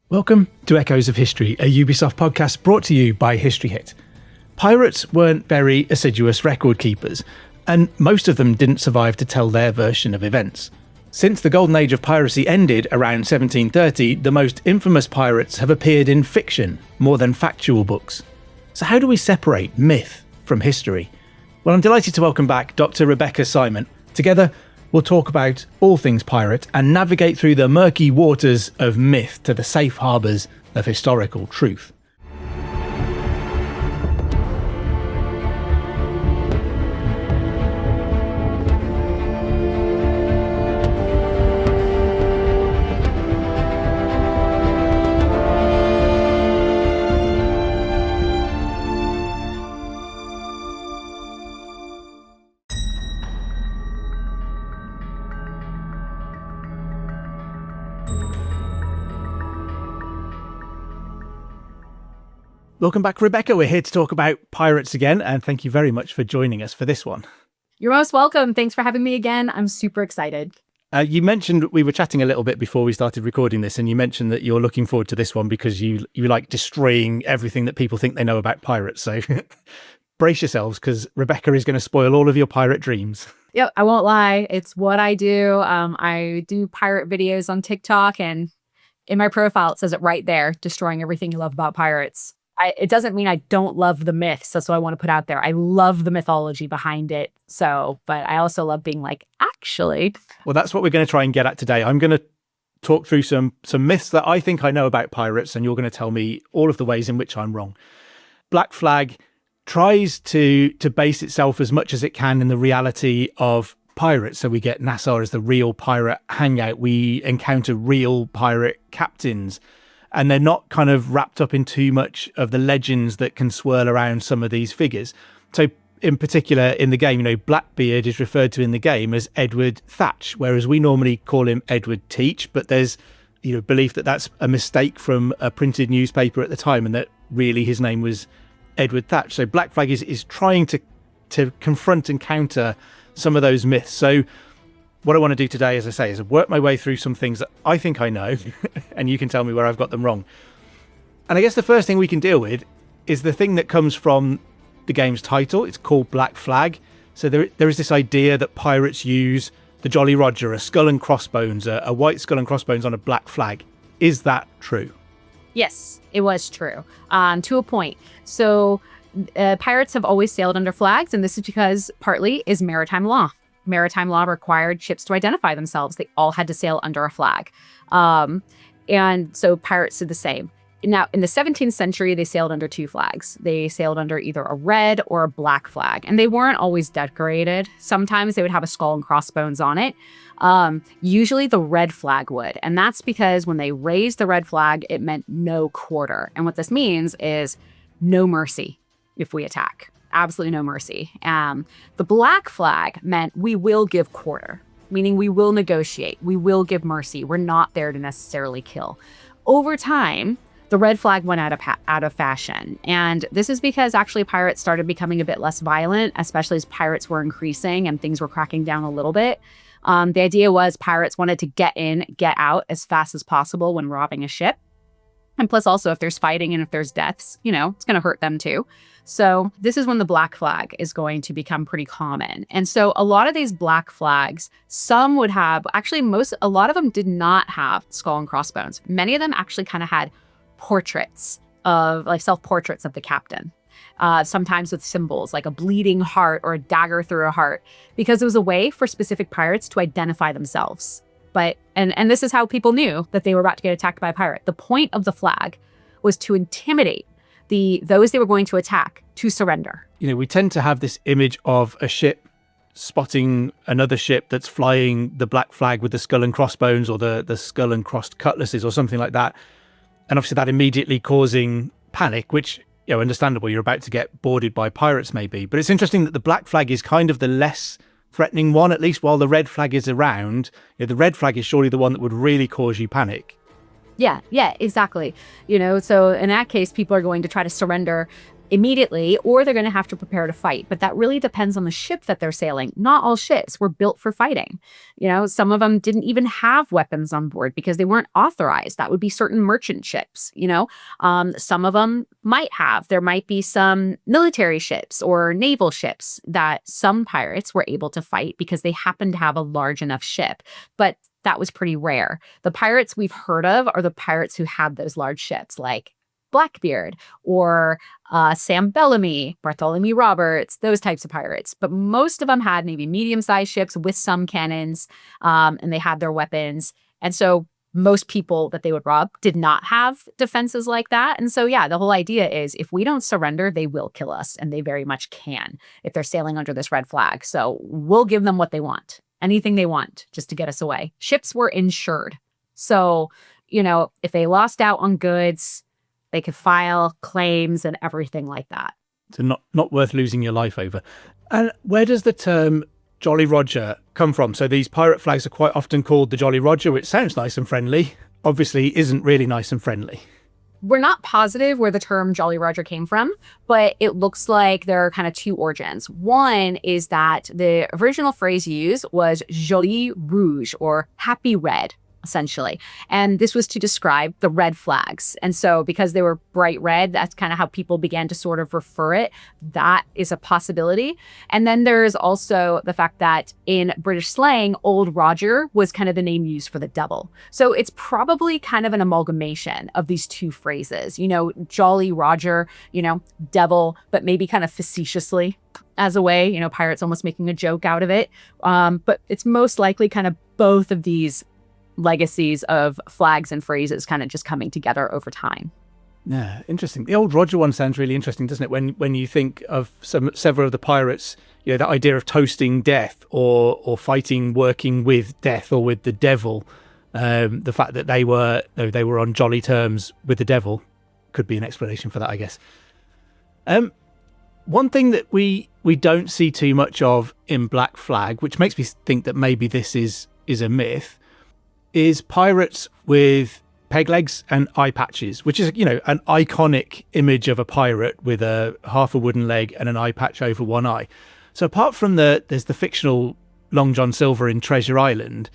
Welcome to Echoes of History, a Ubisoft podcast brought to you by History Hit. Pirates weren't very assiduous record keepers, and most of them didn't survive to tell their version of events. Since the golden age of piracy ended around 1730, the most infamous pirates have appeared in fiction more than factual books. So how do we separate myth from history? Well, I'm delighted to welcome back Dr. Rebecca Simon. Together, we'll talk about all things pirate and navigate through the murky waters of myth to the safe harbours of historical truth. Welcome back, Rebecca. We're here to talk about pirates again, and thank you very much for joining us for this one. You're most welcome. Thanks for having me again. I'm super excited. You mentioned, we were chatting a little bit before we started recording this, and you mentioned that you're looking forward to this one because you like destroying everything that people think they know about pirates. So brace yourselves, because Rebecca is going to spoil all of your pirate dreams. Yep, I won't lie. It's what I do. I do pirate videos on TikTok, and in my profile, it says it right there, destroying everything you love about pirates. It doesn't mean I don't love the myths. That's what I want to put out there. I love the mythology behind it. But I also love being like, actually. Well, that's what we're going to try and get at today. I'm going to talk through some myths that I think I know about pirates, and you're going to tell me all of the ways in which I'm wrong. Black Flag tries to base itself as much as it can in the reality of pirates. So we get Nassau as the real pirate hangout. We encounter real pirate captains. And they're not kind of wrapped up in too much of the legends that can swirl around some of these figures. So in particular in the game, Blackbeard is referred to in the game as Edward Thatch, whereas we normally call him Edward Teach, but there's belief that that's a mistake from a printed newspaper at the time and that really his name was Edward Thatch. So Black Flag is trying to confront and counter some of those myths. So what I want to do today, as I say, is work my way through some things that I think I know, and you can tell me where I've got them wrong. And I guess the first thing we can deal with is the thing that comes from the game's title. It's called Black Flag. So there is this idea that pirates use the Jolly Roger, a skull and crossbones, a white skull and crossbones on a black flag. Is that true? Yes, it was true, to a point. So pirates have always sailed under flags, and this is because partly is maritime law. Maritime law required ships to identify themselves. They all had to sail under a flag. And so pirates did the same. Now, in the 17th century, they sailed under two flags. They sailed under either a red or a black flag, and they weren't always decorated. Sometimes they would have a skull and crossbones on it. Usually the red flag would, and that's because when they raised the red flag, it meant no quarter. And what this means is no mercy if we attack. Absolutely no mercy. The black flag meant we will give quarter, meaning we will negotiate. We will give mercy. We're not there to necessarily kill. Over time, the red flag went out of fashion. And this is because actually pirates started becoming a bit less violent, especially as pirates were increasing and things were cracking down a little bit. The idea was pirates wanted to get in, get out as fast as possible when robbing a ship. And plus also if there's fighting and if there's deaths, it's going to hurt them too. So this is when the black flag is going to become pretty common. And so a lot of these black flags, some would have, a lot of them did not have skull and crossbones. Many of them actually kind of had portraits of self-portraits of the captain. Sometimes with symbols like a bleeding heart or a dagger through a heart, because it was a way for specific pirates to identify themselves. But, and this is how people knew that they were about to get attacked by a pirate. The point of the flag was to intimidate those they were going to attack to surrender. We tend to have this image of a ship spotting another ship that's flying the black flag with the skull and crossbones or the skull and crossed cutlasses or something like that. And obviously that immediately causing panic, which, understandable, you're about to get boarded by pirates maybe. But it's interesting that the black flag is kind of the less threatening one, at least while the red flag is around. The red flag is surely the one that would really cause you panic. Yeah, exactly. So in that case, people are going to try to surrender immediately, or they're going to have to prepare to fight. But that really depends on the ship that they're sailing. Not all ships were built for fighting. Some of them didn't even have weapons on board because they weren't authorized. That would be certain merchant ships. Some of them might have. There might be some military ships or naval ships that some pirates were able to fight because they happened to have a large enough ship. But that was pretty rare. The pirates we've heard of are the pirates who had those large ships, like Blackbeard or Sam Bellamy, Bartholomew Roberts, those types of pirates. But most of them had maybe medium-sized ships with some cannons, and they had their weapons. And so most people that they would rob did not have defenses like that. And so, yeah, the whole idea is if we don't surrender, they will kill us. And they very much can if they're sailing under this red flag. So we'll give them what they want, anything they want, just to get us away. Ships were insured. So, if they lost out on goods, they could file claims and everything like that. So not worth losing your life over. And where does the term Jolly Roger come from? So these pirate flags are quite often called the Jolly Roger, which sounds nice and friendly. Obviously isn't really nice and friendly. We're not positive where the term Jolly Roger came from, but it looks like there are kind of two origins. One is that the original phrase used was Joli Rouge, or happy red, essentially. And this was to describe the red flags. And so because they were bright red, that's kind of how people began to sort of refer it. That is a possibility. And then there's also the fact that in British slang, Old Roger was kind of the name used for the devil. So it's probably kind of an amalgamation of these two phrases, Jolly Roger, devil, but maybe kind of facetiously as a way, pirates almost making a joke out of it. But it's most likely kind of both of these legacies of flags and phrases kind of just coming together over time. Yeah, interesting. The Old Roger one sounds really interesting, doesn't it? When you think of several of the pirates, that idea of toasting death or fighting, working with death or with the devil, the fact that they were on jolly terms with the devil could be an explanation for that, I guess. One thing that we don't see too much of in Black Flag, which makes me think that maybe this is a myth, is pirates with peg legs and eye patches, which is, an iconic image of a pirate with a half a wooden leg and an eye patch over one eye. So apart from there's the fictional Long John Silver in Treasure Island,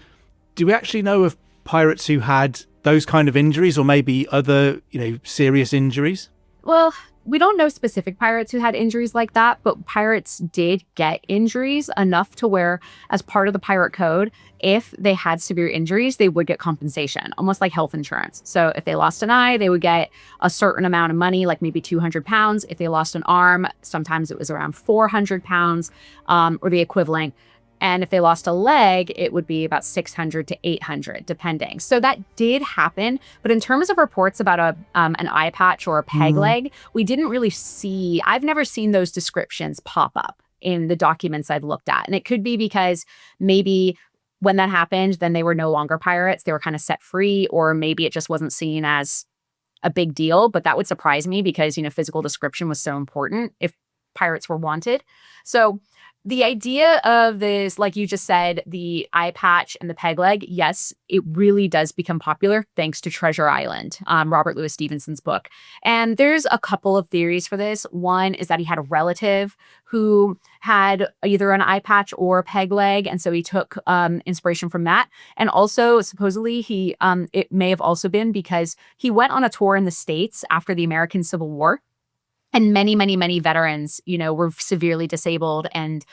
do we actually know of pirates who had those kind of injuries or maybe other, serious injuries? Well, we don't know specific pirates who had injuries like that, but pirates did get injuries enough to where, as part of the pirate code, if they had severe injuries, they would get compensation, almost like health insurance. So if they lost an eye, they would get a certain amount of money, like maybe 200 pounds. If they lost an arm, sometimes it was around 400 pounds or the equivalent. And if they lost a leg, it would be about 600 to 800, depending. So that did happen. But in terms of reports about an eye patch or a peg leg, we didn't really see, I've never seen those descriptions pop up in the documents I've looked at. And it could be because maybe when that happened, then they were no longer pirates. They were kind of set free, or maybe it just wasn't seen as a big deal. But that would surprise me because, physical description was so important if pirates were wanted. So the idea of this, like you just said, the eye patch and the peg leg, yes, it really does become popular thanks to Treasure Island, Robert Louis Stevenson's book. And there's a couple of theories for this. One is that he had a relative who had either an eye patch or a peg leg, and so he took inspiration from that. And also, supposedly, it may have also been because he went on a tour in the States after the American Civil War. And many, many, many veterans, were severely disabled and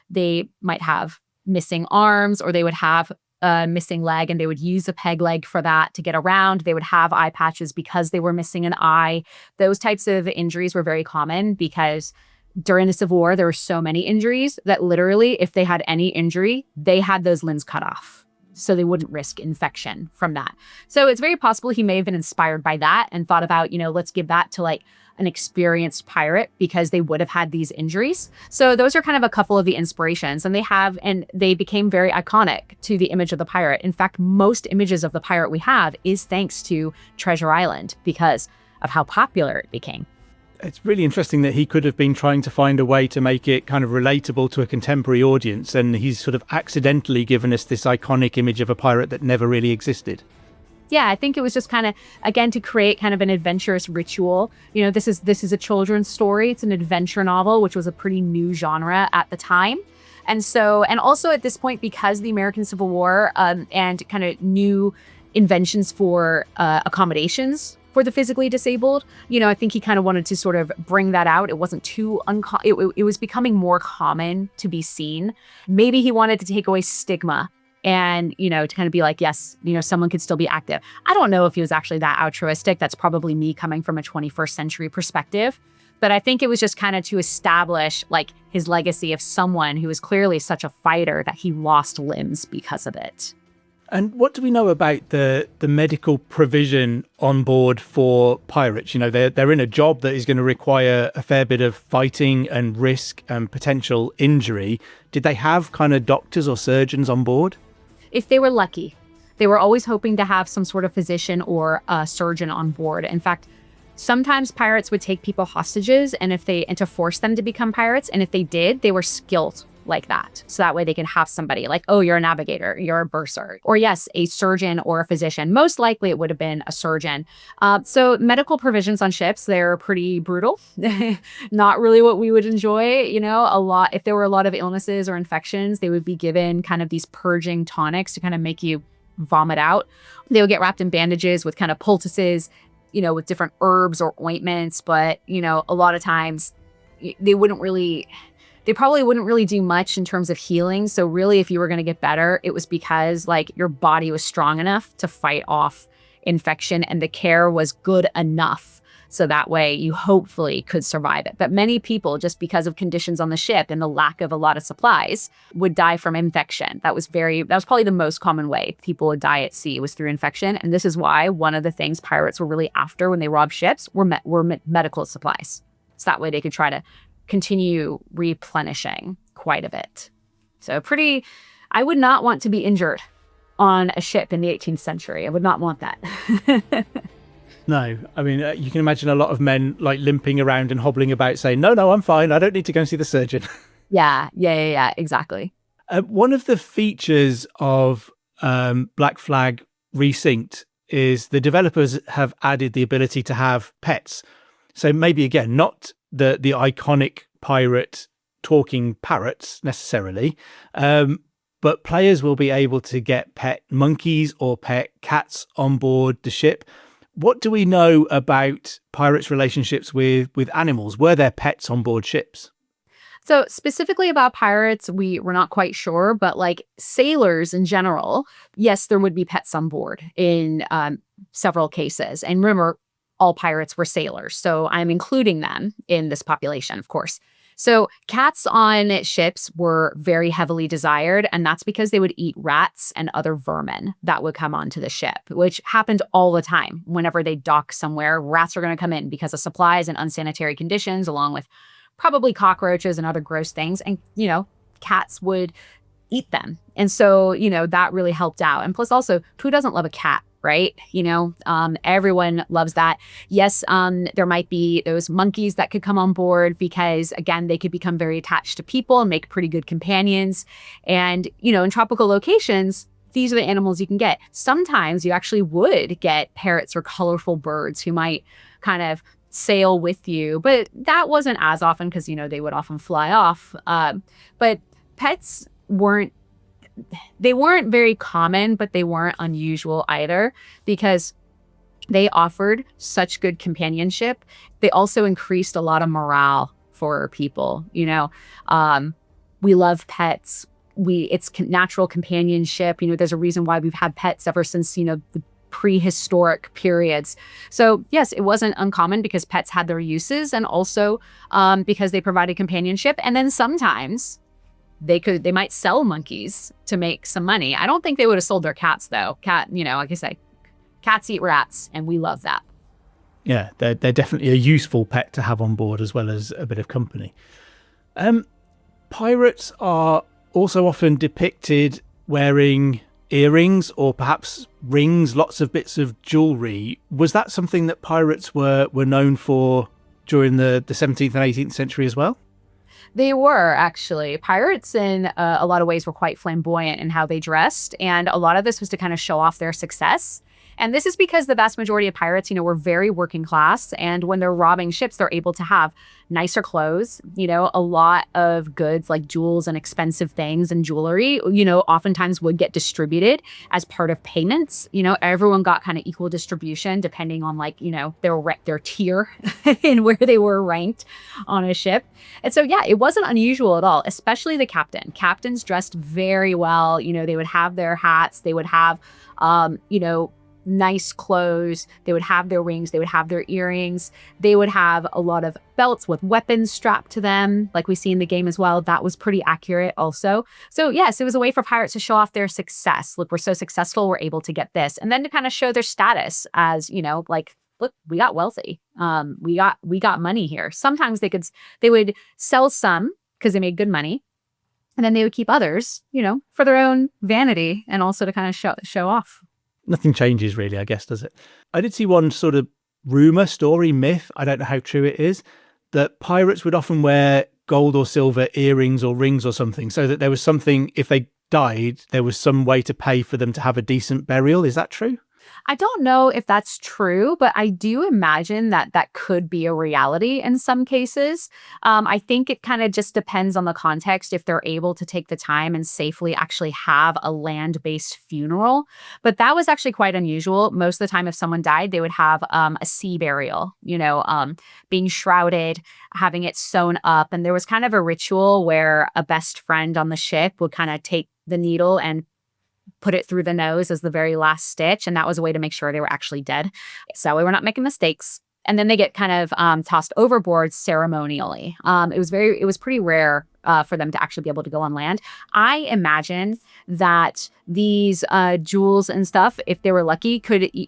they might have missing arms, or they would have a missing leg, and they would use a peg leg for that to get around. They would have eye patches because they were missing an eye. Those types of injuries were very common because during the Civil War, there were so many injuries that literally, if they had any injury, they had those limbs cut off, so they wouldn't risk infection from that. So it's very possible he may have been inspired by that and thought about, let's give that to an experienced pirate because they would have had these injuries. So those are kind of a couple of the inspirations, and they became very iconic to the image of the pirate. In fact, most images of the pirate we have is thanks to Treasure Island because of how popular it became. It's really interesting that he could have been trying to find a way to make it kind of relatable to a contemporary audience, and he's sort of accidentally given us this iconic image of a pirate that never really existed. Yeah, I think it was just kind of, again, to create kind of an adventurous ritual. This is a children's story. It's an adventure novel, which was a pretty new genre at the time. And also at this point, because the American Civil War and kind of new inventions for accommodations for the physically disabled, I think he kind of wanted to sort of bring that out. It wasn't too it was becoming more common to be seen. Maybe he wanted to take away stigma and, to kind of be like, yes, someone could still be active. I don't know if he was actually that altruistic. That's probably me coming from a 21st century perspective. But I think it was just kind of to establish like his legacy of someone who was clearly such a fighter that he lost limbs because of it. And what do we know about the medical provision on board for pirates? They're in a job that is going to require a fair bit of fighting and risk and potential injury. Did they have kind of doctors or surgeons on board? If they were lucky, they were always hoping to have some sort of physician or a surgeon on board. In fact, sometimes pirates would take people hostages and to force them to become pirates. And if they did, they were skilled like that. So that way they can have somebody like, oh, you're a navigator, you're a bursar, or yes, a surgeon or a physician. Most likely it would have been a surgeon. So medical provisions on ships, they're pretty brutal. Not really what we would enjoy. If there were a lot of illnesses or infections, they would be given kind of these purging tonics to kind of make you vomit out. They would get wrapped in bandages with kind of poultices, with different herbs or ointments. But, a lot of times they probably wouldn't really do much in terms of healing. So really, if you were going to get better, it was because like your body was strong enough to fight off infection and the care was good enough. So that way you hopefully could survive it. But many people, just because of conditions on the ship and the lack of a lot of supplies, would die from infection. That was probably the most common way people would die at sea, was through infection. And this is why one of the things pirates were really after when they robbed ships were medical supplies. So that way they could try to continue replenishing quite a bit. So I would not want to be injured on a ship in the 18th century. I would not want that. No, I mean, you can imagine a lot of men like limping around and hobbling about saying, no, I'm fine. I don't need to go and see the surgeon. Yeah, exactly. One of the features of Black Flag Resynced is the developers have added the ability to have pets. So maybe, again, not the iconic pirate talking parrots necessarily, but players will be able to get pet monkeys or pet cats on board the ship. What do we know about pirates' relationships with animals? Were there pets on board ships? So specifically about pirates, we're not quite sure, but like sailors in general, yes, there would be pets on board in several cases. And remember, all pirates were sailors, so I'm including them in this population, of course. So cats on ships were very heavily desired, and that's because they would eat rats and other vermin that would come onto the ship, which happened all the time. Whenever they dock somewhere, rats are going to come in because of supplies and unsanitary conditions, along with probably cockroaches and other gross things. And, cats would eat them. And so, that really helped out. And plus also, who doesn't love a cat? Right? Everyone loves that. Yes, there might be those monkeys that could come on board because, again, they could become very attached to people and make pretty good companions. And, in tropical locations, these are the animals you can get. Sometimes you actually would get parrots or colorful birds who might kind of sail with you, but that wasn't as often because, they would often fly off. But pets weren't very common, but they weren't unusual either because they offered such good companionship. They also increased a lot of morale for people. We love pets. It's natural companionship. There's a reason why we've had pets ever since, the prehistoric periods. So yes, it wasn't uncommon because pets had their uses and also because they provided companionship. And then sometimes they might sell monkeys to make some money. I don't think they would have sold their cats though. Like I say, cats eat rats and we love that. Yeah, they're definitely a useful pet to have on board as well as a bit of company. Pirates are also often depicted wearing earrings or perhaps rings, lots of bits of jewelry. Was that something that pirates were known for during the 17th and 18th century as well? They were, actually. Pirates in a lot of ways were quite flamboyant in how they dressed. And a lot of this was to kind of show off their success. And this is because the vast majority of pirates, were very working class. And when they're robbing ships, they're able to have nicer clothes, a lot of goods like jewels and expensive things and jewelry, oftentimes would get distributed as part of payments. Everyone got kind of equal distribution depending on their tier and where they were ranked on a ship. And so, yeah, it wasn't unusual at all, especially the captain. Captains dressed very well. They would have their hats. They would have, nice clothes. They would have their rings. They would have their earrings. They would have a lot of belts with weapons strapped to them, like we see in the game as well. That was pretty accurate also. So yes, it was a way for pirates to show off their success. Look, we're so successful, we're able to get this. And then to kind of show their status as, look, we got wealthy. We got money here. Sometimes they would sell some because they made good money. And then they would keep others, for their own vanity and also to kind of show off. Nothing changes really, I guess, does it? I did see one sort of rumor, story, myth, I don't know how true it is, that pirates would often wear gold or silver earrings or rings or something, so that there was something, if they died, there was some way to pay for them to have a decent burial. Is that true? I don't know if that's true, but I do imagine that could be a reality in some cases. I think it kind of just depends on the context if they're able to take the time and safely actually have a land-based funeral. But that was actually quite unusual. Most of the time, if someone died, they would have a sea burial, being shrouded, having it sewn up. And there was kind of a ritual where a best friend on the ship would kind of take the needle and put it through the nose as the very last stitch. And that was a way to make sure they were actually dead. So we were not making mistakes. And then they get kind of tossed overboard ceremonially. It was pretty rare for them to actually be able to go on land. I imagine that these jewels and stuff, if they were lucky,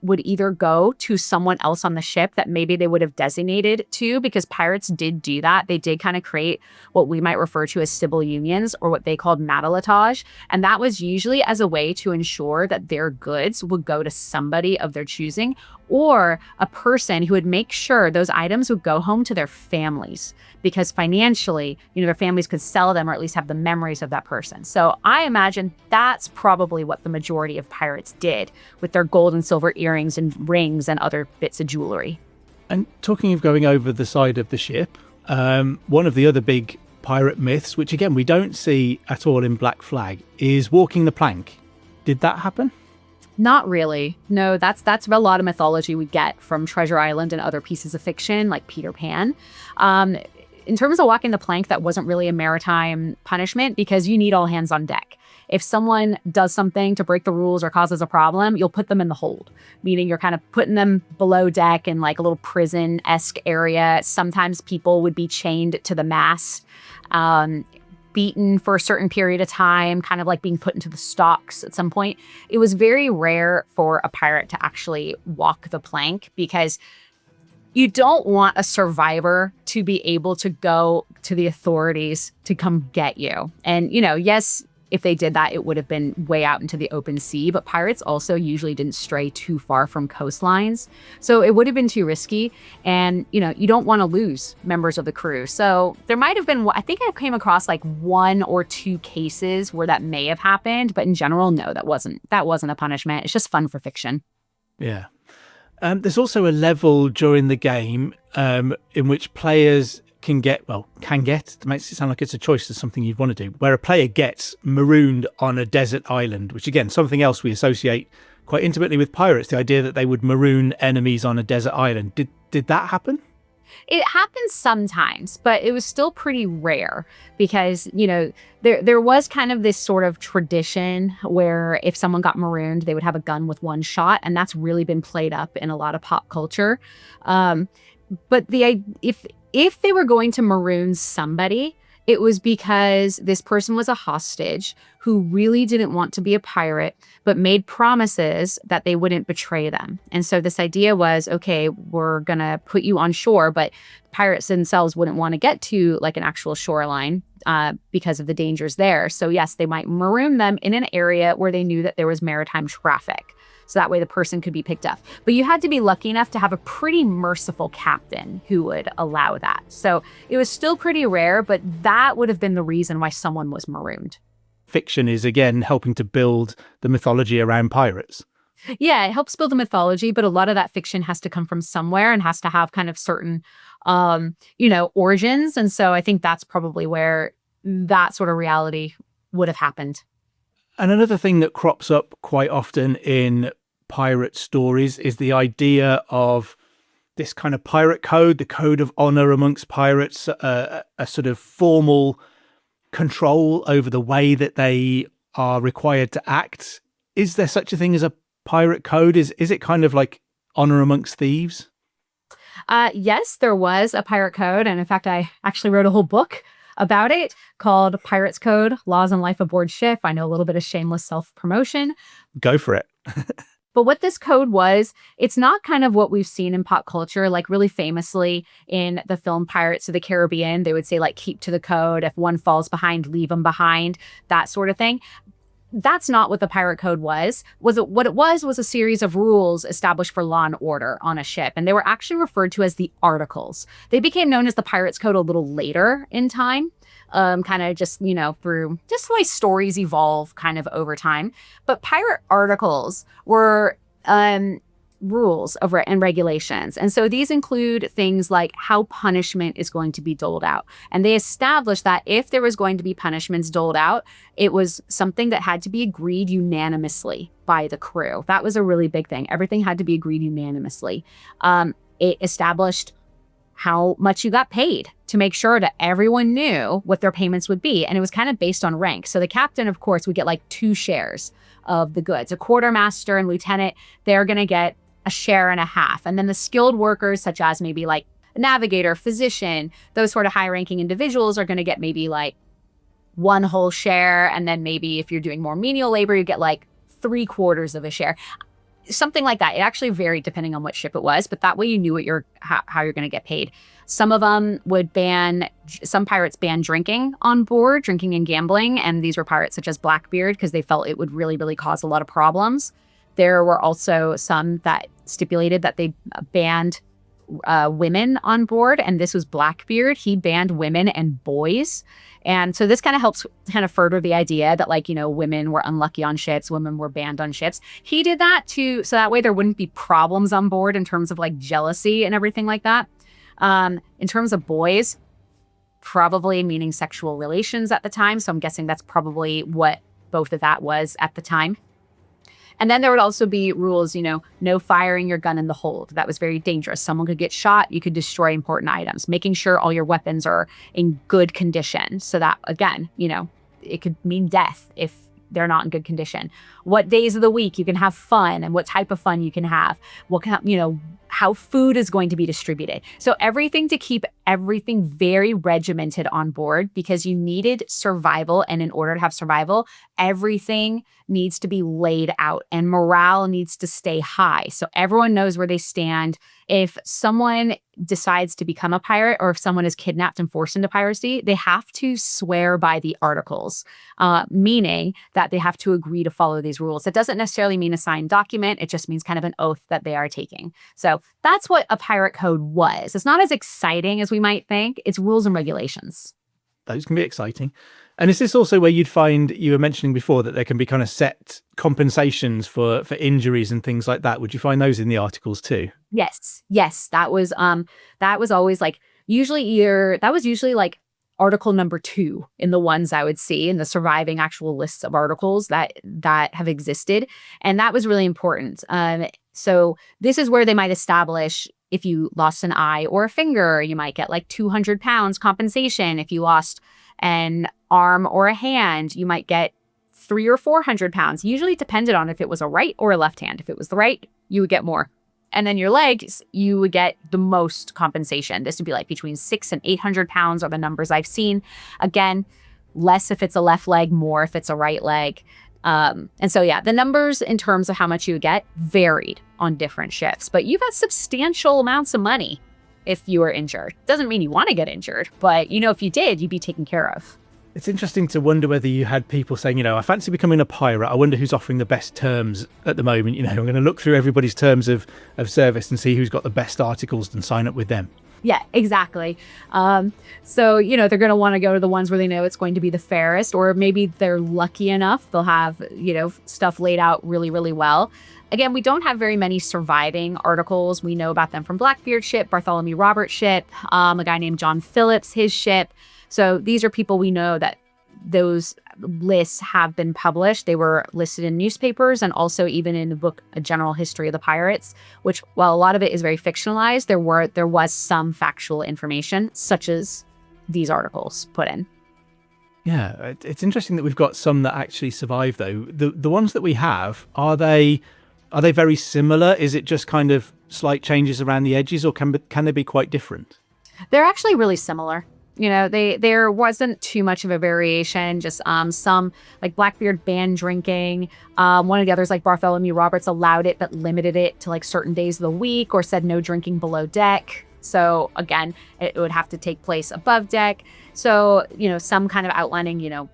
would either go to someone else on the ship that maybe they would have designated to, because pirates did do that. They did kind of create what we might refer to as civil unions, or what they called matelotage. And that was usually as a way to ensure that their goods would go to somebody of their choosing, or a person who would make sure those items would go home to their families, because financially, their families could sell them or at least have the memories of that person. So I imagine that's probably what the majority of pirates did with their gold and silver earrings and rings and other bits of jewelry. And talking of going over the side of the ship, one of the other big pirate myths, which again we don't see at all in Black Flag, is walking the plank. Did that happen? Not really. No, that's a lot of mythology we get from Treasure Island and other pieces of fiction like Peter Pan. In terms of walking the plank, that wasn't really a maritime punishment because you need all hands on deck. If someone does something to break the rules or causes a problem, you'll put them in the hold, meaning you're kind of putting them below deck in like a little prison-esque area. Sometimes people would be chained to the mast, beaten for a certain period of time, kind of like being put into the stocks at some point. It was very rare for a pirate to actually walk the plank because you don't want a survivor to be able to go to the authorities to come get you. And, yes, if they did that, it would have been way out into the open sea. But pirates also usually didn't stray too far from coastlines. So it would have been too risky. And, you don't want to lose members of the crew. So there might have been, I think I came across like 1 or 2 cases where that may have happened. But in general, no, that wasn't a punishment. It's just fun for fiction. Yeah. There's also a level during the game in which players can get, it makes it sound like it's a choice, it's something you'd want to do, where a player gets marooned on a desert island, which again, something else we associate quite intimately with pirates, the idea that they would maroon enemies on a desert island. Did that happen? It happens sometimes, but it was still pretty rare because, there was kind of this sort of tradition where if someone got marooned, they would have a gun with 1 shot. And that's really been played up in a lot of pop culture. But if they were going to maroon somebody, it was because this person was a hostage who really didn't want to be a pirate, but made promises that they wouldn't betray them. And so this idea was, okay, we're going to put you on shore, but pirates themselves wouldn't want to get to like an actual shoreline because of the dangers there. So yes, they might maroon them in an area where they knew that there was maritime traffic. So that way the person could be picked up. But you had to be lucky enough to have a pretty merciful captain who would allow that. So it was still pretty rare, but that would have been the reason why someone was marooned. Fiction is, again, helping to build the mythology around pirates. Yeah, it helps build the mythology, but a lot of that fiction has to come from somewhere and has to have kind of certain, origins. And so I think that's probably where that sort of reality would have happened. And another thing that crops up quite often in pirate stories is the idea of this kind of pirate code, the code of honor amongst pirates, a sort of formal control over the way that they are required to act. Is there such a thing as a pirate code? Is it kind of like honor amongst thieves? Yes, there was a pirate code. And in fact, I actually wrote a whole book about it called Pirates Code, Laws and Life Aboard Ship. I know a little bit of shameless self-promotion. Go for it. But what this code was, it's not kind of what we've seen in pop culture, like really famously in the film Pirates of the Caribbean. They would say like, keep to the code. If one falls behind, leave them behind, that sort of thing. That's not what the pirate code was. What it was a series of rules established for law and order on a ship. And they were actually referred to as the Articles. They became known as the Pirates Code a little later in time. Kind of just, through just the way stories evolve kind of over time. But pirate articles were rules and regulations. And so these include things like how punishment is going to be doled out. And they established that if there was going to be punishments doled out, it was something that had to be agreed unanimously by the crew. That was a really big thing. Everything had to be agreed unanimously. It established how much you got paid to make sure that everyone knew what their payments would be. And it was kind of based on rank. So the captain, of course, would get like 2 shares of the goods. A quartermaster and lieutenant, they're going to get a share and a half. And then the skilled workers, such as maybe like a navigator, physician, those sort of high ranking individuals are going to get maybe like 1 whole share. And then maybe if you're doing more menial labor, you get like 3/4 of a share. Something like that. It actually varied depending on what ship it was, but that way you knew how you're going to get paid. Some of them some pirates banned drinking on board, drinking and gambling, and these were pirates such as Blackbeard because they felt it would really, really cause a lot of problems. There were also some that stipulated that they banned women on board, and this was Blackbeard. He banned women and boys. And so this kind of helps kind of further the idea that women were unlucky on ships, women were banned on ships. He did that so that way there wouldn't be problems on board in terms of like jealousy and everything like that. In terms of boys, probably meaning sexual relations at the time. So I'm guessing that's probably what both of that was at the time. And then there would also be rules, no firing your gun in the hold. That was very dangerous. Someone could get shot. You could destroy important items, making sure all your weapons are in good condition. So that, again, it could mean death if they're not in good condition. What days of the week you can have fun and what type of fun you can have. How food is going to be distributed. So everything to keep everything very regimented on board because you needed survival. And in order to have survival, everything needs to be laid out and morale needs to stay high. So everyone knows where they stand. If someone decides to become a pirate or if someone is kidnapped and forced into piracy, they have to swear by the Articles, meaning that they have to agree to follow these rules. That doesn't necessarily mean a signed document. It just means kind of an oath that they are taking. So that's what a pirate code was. It's not as exciting as we might think. It's rules and regulations. Those can be exciting. And is this also where you'd find, you were mentioning before, that there can be kind of set compensations for injuries and things like that? Would you find those in the Articles too? Yes. That was always like, that was usually like article number 2 in the ones I would see in the surviving actual lists of articles that have existed. And that was really important. So this is where they might establish if you lost an eye or a finger, you might get like 200 pounds compensation. If you lost an arm or a hand, you might get 300 or 400 pounds. Usually depended on if it was a right or a left hand. If it was the right, you would get more. And then your legs, you would get the most compensation. This would be like between 600 and 800 pounds are the numbers I've seen. Again, less if it's a left leg, more if it's a right leg. And so, yeah, the numbers in terms of how much you would get varied on different ships, but you've got substantial amounts of money if you were injured. Doesn't mean you want to get injured, but if you did, you'd be taken care of. It's interesting to wonder whether you had people saying, I fancy becoming a pirate. I wonder who's offering the best terms at the moment. I'm going to look through everybody's terms of service and see who's got the best articles and sign up with them. Yeah, exactly. So, they're going to want to go to the ones where they know it's going to be the fairest, or maybe they're lucky enough. They'll have, stuff laid out really, really well. Again, we don't have very many surviving articles. We know about them from Blackbeard's ship, Bartholomew Roberts' ship, a guy named John Phillips, his ship. So these are people we know that those lists have been published. They were listed in newspapers and also even in the book, A General History of the Pirates, which, while a lot of it is very fictionalized, there was some factual information, such as these articles put in. Yeah, it's interesting that we've got some that actually survive, though. The ones that we have, are they very similar? Is it just kind of slight changes around the edges, or can they be quite different? They're actually really similar. There wasn't too much of a variation, just some, like Blackbeard banned drinking. One of the others, like Bartholomew Roberts, allowed it but limited it to like certain days of the week, or said no drinking below deck. So again, it would have to take place above deck. So, some kind of outlining,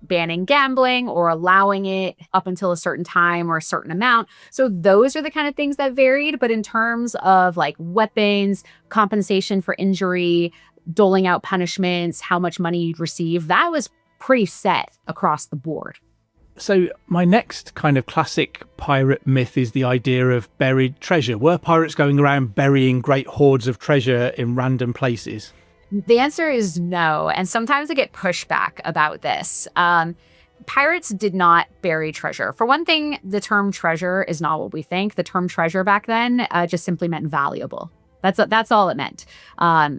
banning gambling or allowing it up until a certain time or a certain amount. So those are the kind of things that varied. But in terms of like weapons, compensation for injury, doling out punishments, how much money you'd receive, that was pretty set across the board. So my next kind of classic pirate myth is the idea of buried treasure. Were pirates going around burying great hoards of treasure in random places? The answer is no. And sometimes I get pushback about this. Pirates did not bury treasure. For one thing, the term treasure is not what we think. The term treasure back then just simply meant valuable. That's all it meant.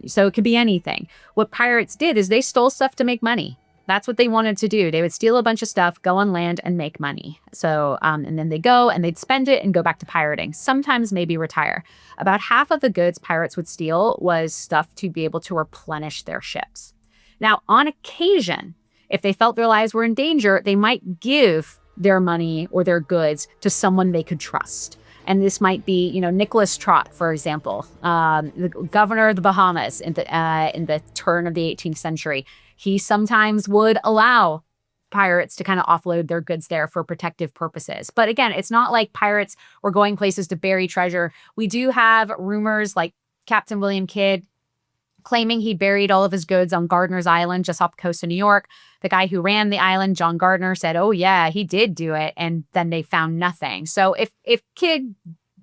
So it could be anything. What pirates did is they stole stuff to make money. That's what they wanted to do. They would steal a bunch of stuff, go on land, and make money. So, and then they go and they'd spend it and go back to pirating. Sometimes maybe retire. About half of the goods pirates would steal was stuff to be able to replenish their ships. Now, on occasion, if they felt their lives were in danger, they might give their money or their goods to someone they could trust. And this might be, Nicholas Trott, for example, the governor of the Bahamas in the turn of the 18th century. He sometimes would allow pirates to kind of offload their goods there for protective purposes. But again, it's not like pirates were going places to bury treasure. We do have rumors like Captain William Kidd claiming he buried all of his goods on Gardiner's Island just off the coast of New York. The guy who ran the island, John Gardner, said, oh yeah, he did do it. And then they found nothing. So if Kidd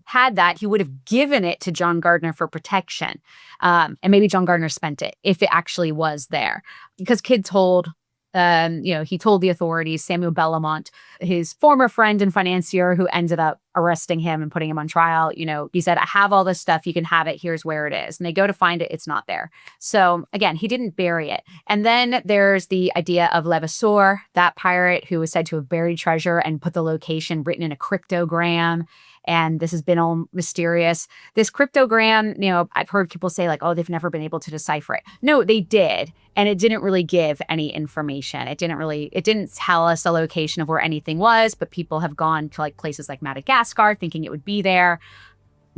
had that, he would have given it to John Gardner for protection. And maybe John Gardner spent it if it actually was there. Because Kidd told he told the authorities, Samuel Bellamont, his former friend and financier who ended up arresting him and putting him on trial, he said, I have all this stuff. You can have it. Here's where it is. And they go to find it. It's not there. So again, he didn't bury it. And then there's the idea of Levasseur, that pirate who was said to have buried treasure and put the location written in a cryptogram. And this has been all mysterious. This cryptogram, I've heard people say like, oh, they've never been able to decipher it. No, they did. And it didn't really give any information. It didn't tell us the location of where anything was, but people have gone to like places like Madagascar thinking it would be there.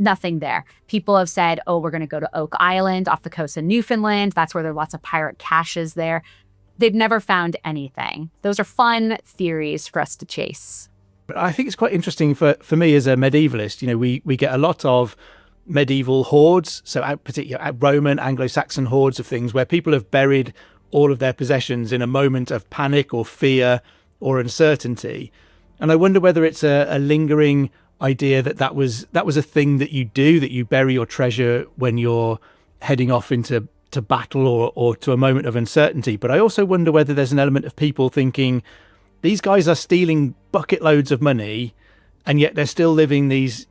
Nothing there. People have said, oh, we're going to go to Oak Island off the coast of Newfoundland. That's where there are lots of pirate caches there. They've never found anything. Those are fun theories for us to chase. But I think it's quite interesting for me as a medievalist. We get a lot of medieval hoards, so particularly Roman, Anglo-Saxon hoards of things where people have buried all of their possessions in a moment of panic or fear or uncertainty. And I wonder whether it's a lingering idea that was a thing that you do, that you bury your treasure when you're heading off into battle or to a moment of uncertainty. But I also wonder whether there's an element of people thinking, these guys are stealing bucket loads of money, and yet they're still living these,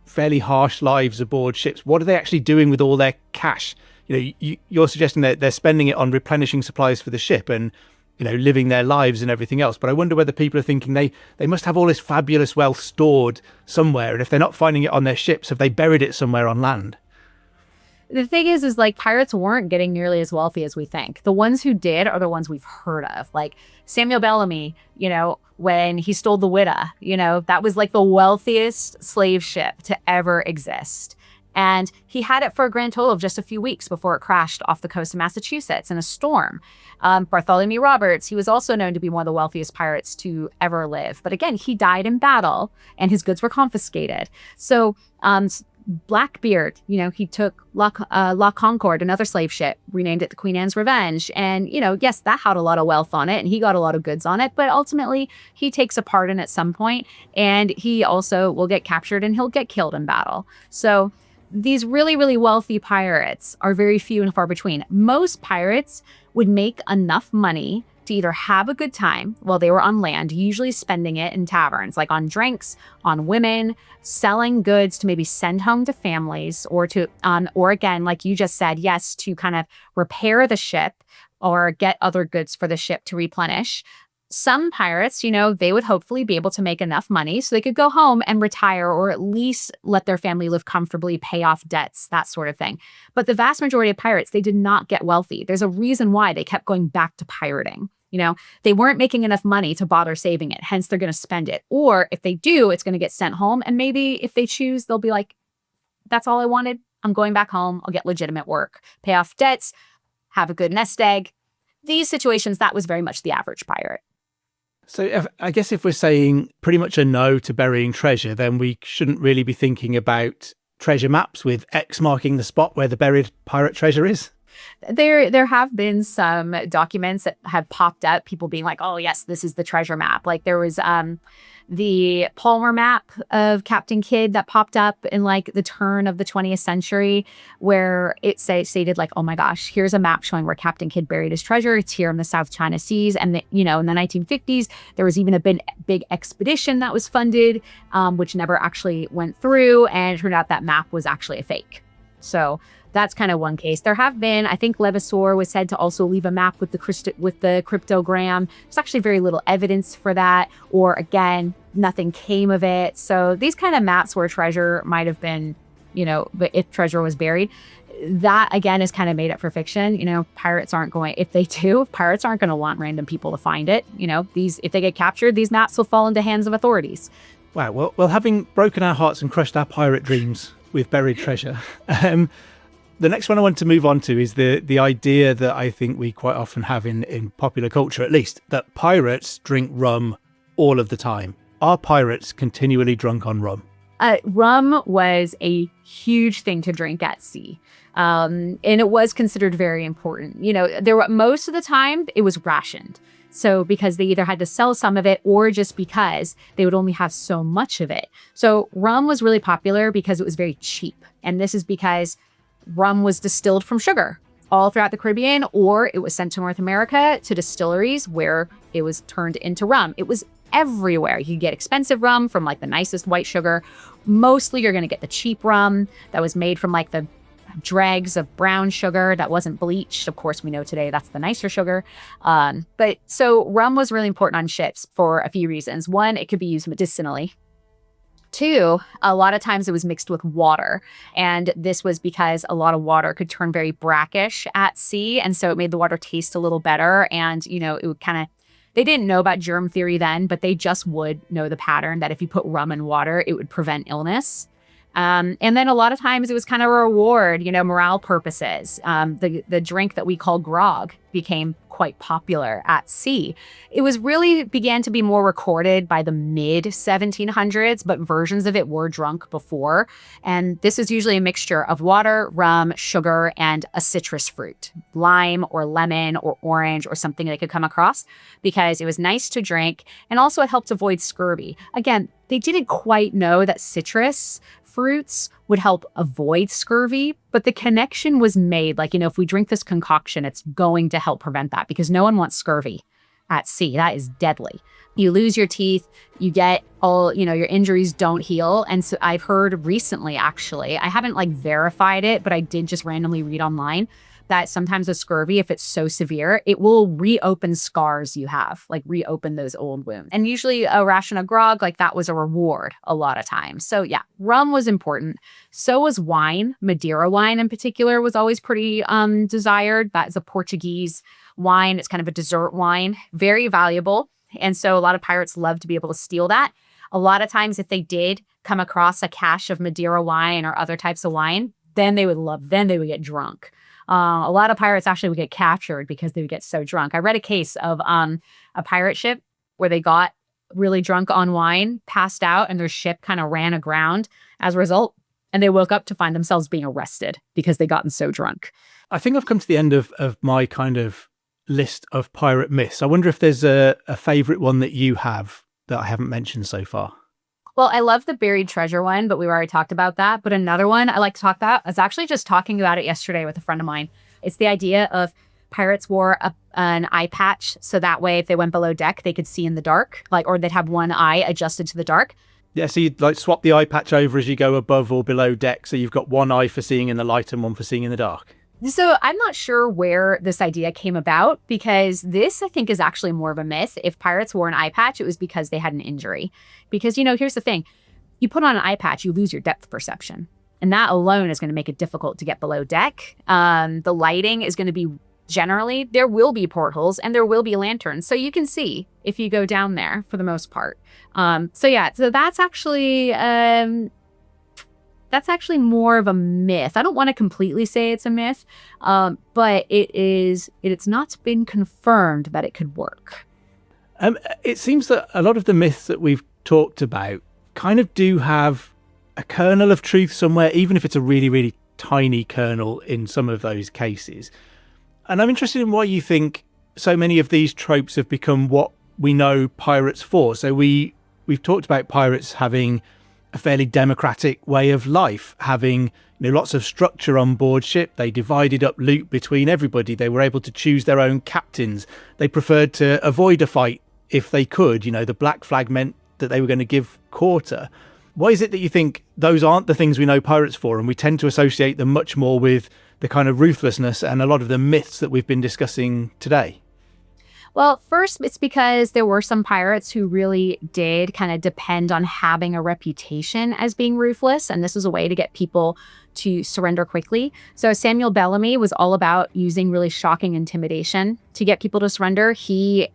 fairly harsh lives aboard ships. What are they actually doing with all their cash? You're suggesting that they're spending it on replenishing supplies for the ship and, living their lives and everything else. But I wonder whether people are thinking they must have all this fabulous wealth stored somewhere. And if they're not finding it on their ships, have they buried it somewhere on land? The thing is like pirates weren't getting nearly as wealthy as we think. The ones who did are the ones we've heard of. Like Samuel Bellamy, when he stole the Witta, that was like the wealthiest slave ship to ever exist. And he had it for a grand total of just a few weeks before it crashed off the coast of Massachusetts in a storm. Bartholomew Roberts, he was also known to be one of the wealthiest pirates to ever live. But again, he died in battle and his goods were confiscated. So Blackbeard, he took La Concorde, another slave ship, renamed it the Queen Anne's Revenge. And, yes, that had a lot of wealth on it and he got a lot of goods on it. But ultimately, he takes a part in at some point, and he also will get captured and he'll get killed in battle. So these really, really wealthy pirates are very few and far between. Most pirates would make enough money to either have a good time while they were on land, usually spending it in taverns, like on drinks, on women, selling goods to maybe send home to families, or or again, like you just said, yes, to kind of repair the ship or get other goods for the ship to replenish. Some pirates, they would hopefully be able to make enough money so they could go home and retire, or at least let their family live comfortably, pay off debts, that sort of thing. But the vast majority of pirates, they did not get wealthy. There's a reason why they kept going back to pirating. They weren't making enough money to bother saving it. Hence, they're going to spend it. Or if they do, it's going to get sent home. And maybe if they choose, they'll be like, that's all I wanted. I'm going back home. I'll get legitimate work, pay off debts, have a good nest egg. These situations, that was very much the average pirate. So I guess if we're saying pretty much a no to burying treasure, then we shouldn't really be thinking about treasure maps with X marking the spot where the buried pirate treasure is. There have been some documents that have popped up, people being like, oh, yes, this is the treasure map. Like there was the Palmer map of Captain Kidd that popped up in like the turn of the 20th century, where it stated like, oh my gosh, here's a map showing where Captain Kidd buried his treasure. It's here in the South China Seas. And, in the 1950s, there was even a big expedition that was funded, which never actually went through. And it turned out that map was actually a fake. So that's kind of one case. There have been, I think Levasseur was said to also leave a map with the cryptogram. There's actually very little evidence for that, or again, nothing came of it. So these kind of maps where treasure might have been, but if treasure was buried, that again is kind of made up for fiction. Pirates aren't going to want random people to find it. If they get captured, these maps will fall into hands of authorities. Wow. Well, having broken our hearts and crushed our pirate dreams with buried treasure, the next one I want to move on to is the idea that I think we quite often have in popular culture, at least, that pirates drink rum all of the time. Are pirates continually drunk on rum? Rum was a huge thing to drink at sea. And it was considered very important. Most of the time it was rationed. So because they either had to sell some of it or just because they would only have so much of it. So rum was really popular because it was very cheap. And this is because rum was distilled from sugar all throughout the Caribbean, or it was sent to North America to distilleries where it was turned into rum. It was everywhere. You could get expensive rum from like the nicest white sugar. Mostly you're going to get the cheap rum that was made from like the dregs of brown sugar that wasn't bleached. Of course, we know today that's the nicer sugar. But so rum was really important on ships for a few reasons. One, it could be used medicinally. Two, a lot of times it was mixed with water. And this was because a lot of water could turn very brackish at sea. And so it made the water taste a little better. And, it would kind of, they didn't know about germ theory then, but they just would know the pattern that if you put rum in water, it would prevent illness. And then a lot of times it was kind of a reward, morale purposes. The drink that we call grog became quite popular at sea. It was really began to be more recorded by the mid 1700s, but versions of it were drunk before. And this is usually a mixture of water, rum, sugar, and a citrus fruit, lime or lemon or orange or something they could come across, because it was nice to drink. And also it helped avoid scurvy. Again, they didn't quite know that citrus fruits would help avoid scurvy, but the connection was made. Like, if we drink this concoction, it's going to help prevent that, because no one wants scurvy at sea. That is deadly. You lose your teeth, you get your injuries don't heal. And so I've heard recently, actually, I haven't verified it, but I did just randomly read online that sometimes with scurvy, if it's so severe, it will reopen scars you have, reopen those old wounds. And usually a ration of grog, that was a reward a lot of times. So yeah, rum was important. So was wine. Madeira wine in particular was always pretty desired. That is a Portuguese wine. It's kind of a dessert wine, very valuable. And so a lot of pirates love to be able to steal that. A lot of times if they did come across a cache of Madeira wine or other types of wine, then they would get drunk. A lot of pirates actually would get captured because they would get so drunk. I read a case of a pirate ship where they got really drunk on wine, passed out, and their ship kind of ran aground as a result. And they woke up to find themselves being arrested because they'd gotten so drunk. I think I've come to the end of my kind of list of pirate myths. I wonder if there's a favourite one that you have that I haven't mentioned so far. Well, I love the buried treasure one, but we already talked about that. But another one I like to talk about, I was actually just talking about it yesterday with a friend of mine. It's the idea of pirates wore an eye patch, so that way if they went below deck, they could see in the dark, or they'd have one eye adjusted to the dark. Yeah, so you'd like swap the eye patch over as you go above or below deck, so you've got one eye for seeing in the light and one for seeing in the dark. So I'm not sure where this idea came about, because this, I think, is actually more of a myth. If pirates wore an eye patch, it was because they had an injury. Because, here's the thing. You put on an eye patch, you lose your depth perception. And that alone is going to make it difficult to get below deck. The lighting is going to be, generally, there will be portholes and there will be lanterns. So you can see if you go down there for the most part. So that's actually... That's actually more of a myth. I don't want to completely say it's a myth, but it's not been confirmed that it could work. It seems that a lot of the myths that we've talked about kind of do have a kernel of truth somewhere, even if it's a really, really tiny kernel in some of those cases. And I'm interested in why you think so many of these tropes have become what we know pirates for. So we've talked about pirates having a fairly democratic way of life, having lots of structure on board ship. They divided up loot between everybody. They were able to choose their own captains. They preferred to avoid a fight if they could. The black flag meant that they were going to give quarter. Why is it that you think those aren't the things we know pirates for, and we tend to associate them much more with the kind of ruthlessness and a lot of the myths that we've been discussing today? Well, first, it's because there were some pirates who really did kind of depend on having a reputation as being ruthless. And this was a way to get people to surrender quickly. So Samuel Bellamy was all about using really shocking intimidation to get people to surrender. He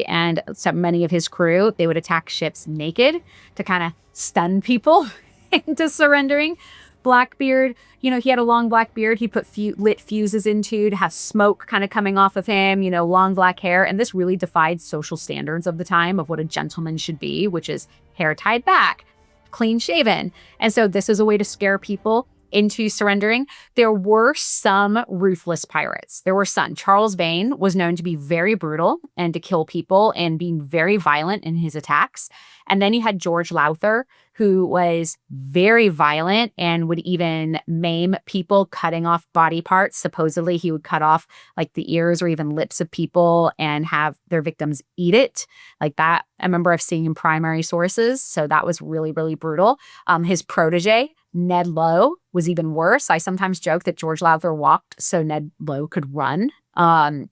and many of his crew, they would attack ships naked to kind of stun people into surrendering. Blackbeard, he had a long black beard. He put lit fuses into to have smoke kind of coming off of him, long black hair. And this really defied social standards of the time of what a gentleman should be, which is hair tied back, clean shaven. And so this is a way to scare people into surrendering. There were some ruthless pirates. There were some. Charles Vane was known to be very brutal and to kill people and being very violent in his attacks. And then you had George Lowther, who was very violent and would even maim people, cutting off body parts. Supposedly he would cut off the ears or even lips of people and have their victims eat it. Like that, I remember I've seen in primary sources. So that was really, really brutal. His protege, Ned Lowe, was even worse. I sometimes joke that George Lowther walked so Ned Lowe could run.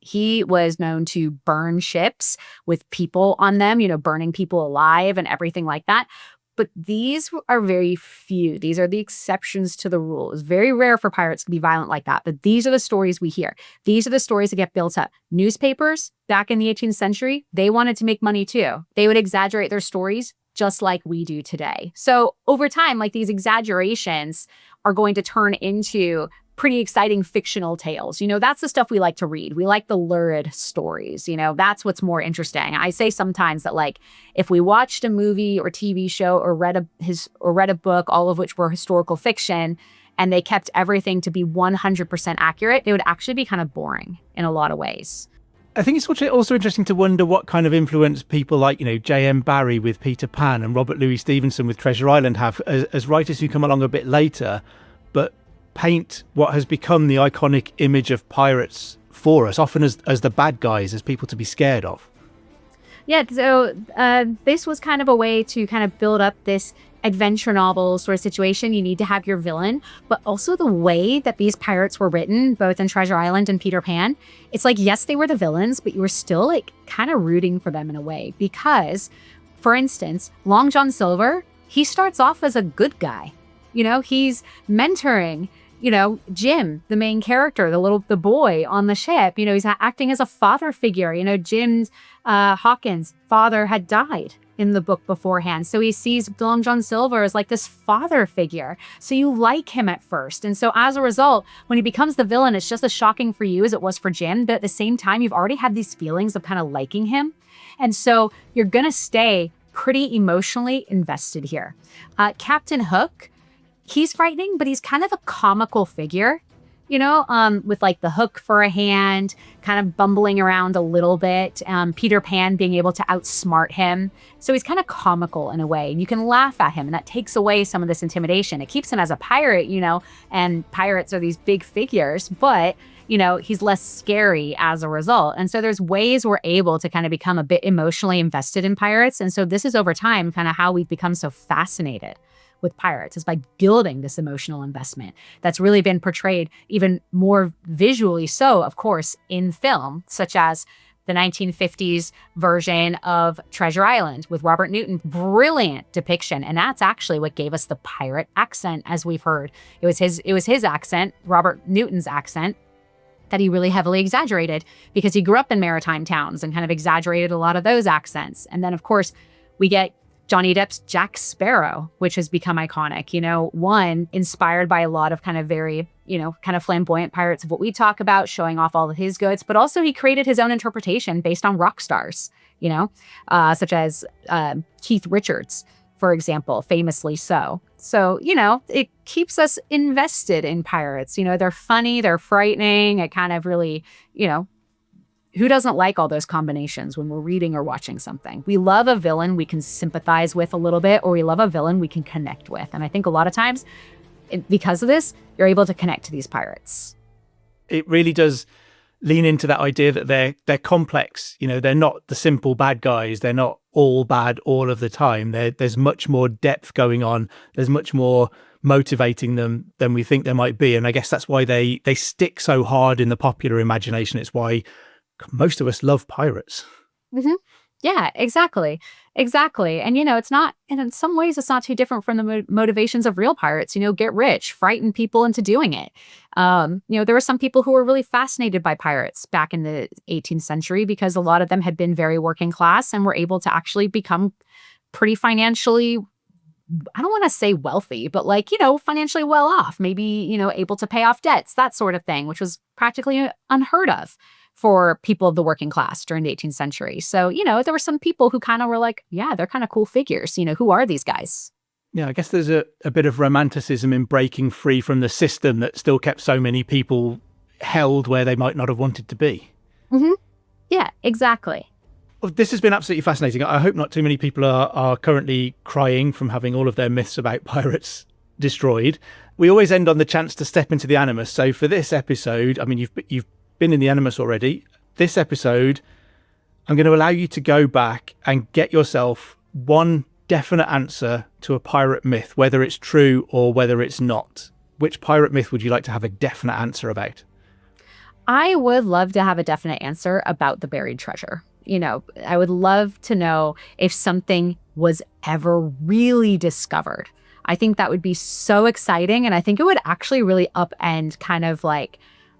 He was known to burn ships with people on them, burning people alive and everything like that. But these are very few. These are the exceptions to the rule. It's very rare for pirates to be violent like that. But these are the stories we hear. These are the stories that get built up. Newspapers back in the 18th century, they wanted to make money too. They would exaggerate their stories just like we do today. So over time, these exaggerations are going to turn into pretty exciting fictional tales. That's the stuff we like to read. We like the lurid stories. That's what's more interesting. I say sometimes that if we watched a movie or TV show or read a book, all of which were historical fiction, and they kept everything to be 100% accurate, it would actually be kind of boring in a lot of ways. I think it's also interesting to wonder what kind of influence people like, J.M. Barrie with Peter Pan and Robert Louis Stevenson with Treasure Island have as writers who come along a bit later, but paint what has become the iconic image of pirates for us, often as the bad guys, as people to be scared of. Yeah, so this was kind of a way to kind of build up this adventure novel sort of situation. You need to have your villain, but also the way that these pirates were written, both in Treasure Island and Peter Pan, it's yes, they were the villains, but you were still kind of rooting for them in a way. Because, for instance, Long John Silver, he starts off as a good guy. He's mentoring Jim, the main character, the boy on the ship. He's acting as a father figure. Jim's Hawkins' father had died in the book beforehand. So he sees Long John Silver as this father figure. So you like him at first. And so as a result, when he becomes the villain, it's just as shocking for you as it was for Jim. But at the same time, you've already had these feelings of kind of liking him. And so you're going to stay pretty emotionally invested here. Captain Hook, he's frightening, but he's kind of a comical figure, with like the hook for a hand, kind of bumbling around a little bit, Peter Pan being able to outsmart him. So he's kind of comical in a way, and you can laugh at him, and that takes away some of this intimidation. It keeps him as a pirate, and pirates are these big figures, but he's less scary as a result. And so there's ways we're able to kind of become a bit emotionally invested in pirates. And so this is over time kind of how we've become so fascinated with pirates, is by building this emotional investment that's really been portrayed even more visually so, of course, in film, such as the 1950s version of Treasure Island with Robert Newton. Brilliant depiction. And that's actually what gave us the pirate accent, as we've heard. It was his accent, Robert Newton's accent, that he really heavily exaggerated because he grew up in maritime towns and kind of exaggerated a lot of those accents. And then, of course, we get Johnny Depp's Jack Sparrow, which has become iconic, one inspired by a lot of kind of very, kind of flamboyant pirates of what we talk about, showing off all of his goods, but also he created his own interpretation based on rock stars, such as Keith Richards, for example, famously so. So, it keeps us invested in pirates. They're funny, they're frightening. It kind of really, who doesn't like all those combinations when we're reading or watching something? We love a villain we can sympathize with a little bit, or we love a villain we can connect with. And I think a lot of times, because of this, you're able to connect to these pirates. It really does lean into that idea that they're complex. They're not the simple bad guys. They're not all bad all of the time. There's much more depth going on. There's much more motivating them than we think there might be. And I guess that's why they stick so hard in the popular imagination. It's why most of us love pirates. Mm-hmm. Yeah, exactly. And, it's not, and in some ways, it's not too different from the motivations of real pirates, get rich, frighten people into doing it. There were some people who were really fascinated by pirates back in the 18th century because a lot of them had been very working class and were able to actually become pretty financially, I don't want to say wealthy, but financially well off, maybe, able to pay off debts, that sort of thing, which was practically unheard of for people of the working class during the 18th century. So, there were some people who kind of were like, yeah, they're kind of cool figures. Who are these guys? Yeah, I guess there's a bit of romanticism in breaking free from the system that still kept so many people held where they might not have wanted to be. Mm-hmm. Yeah, exactly. Well, this has been absolutely fascinating. I hope not too many people are currently crying from having all of their myths about pirates destroyed. We always end on the chance to step into the Animus. So for this episode, I mean, you've been in the Animus already. This episode, I'm going to allow you to go back and get yourself one definite answer to a pirate myth, whether it's true or whether it's not. Which pirate myth would you like to have a definite answer about? I would love to have a definite answer about the buried treasure. I would love to know if something was ever really discovered. I think that would be so exciting. And I think it would actually really upend kind of like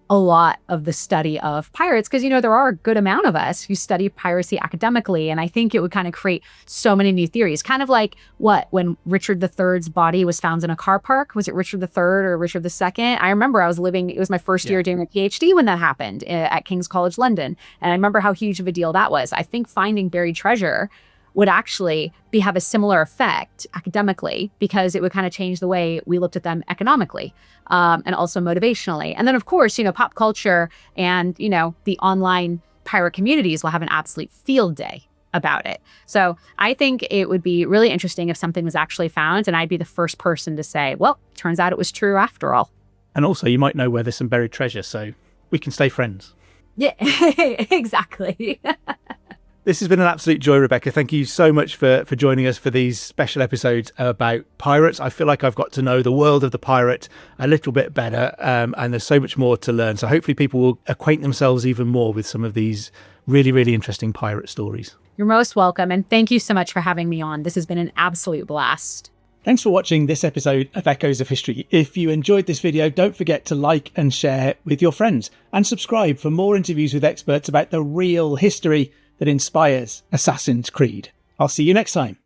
a lot of the study of pirates, because, there are a good amount of us who study piracy academically. And I think it would kind of create so many new theories, kind of like when Richard III's body was found in a car park. Was it Richard III or Richard II? I remember it was my first year doing a PhD when that happened at King's College London. And I remember how huge of a deal that was. I think finding buried treasure would actually have a similar effect academically, because it would kind of change the way we looked at them economically, and also motivationally. And then, of course, pop culture and, the online pirate communities will have an absolute field day about it. So I think it would be really interesting if something was actually found, and I'd be the first person to say, well, turns out it was true after all. And also, you might know where there's some buried treasure, so we can stay friends. Yeah, exactly. This has been an absolute joy, Rebecca. Thank you so much for joining us for these special episodes about pirates. I feel like I've got to know the world of the pirate a little bit better, and there's so much more to learn. So hopefully people will acquaint themselves even more with some of these really, really interesting pirate stories. You're most welcome, and thank you so much for having me on. This has been an absolute blast. Thanks for watching this episode of Echoes of History. If you enjoyed this video, don't forget to like and share with your friends, and subscribe for more interviews with experts about the real history that inspires Assassin's Creed. I'll see you next time.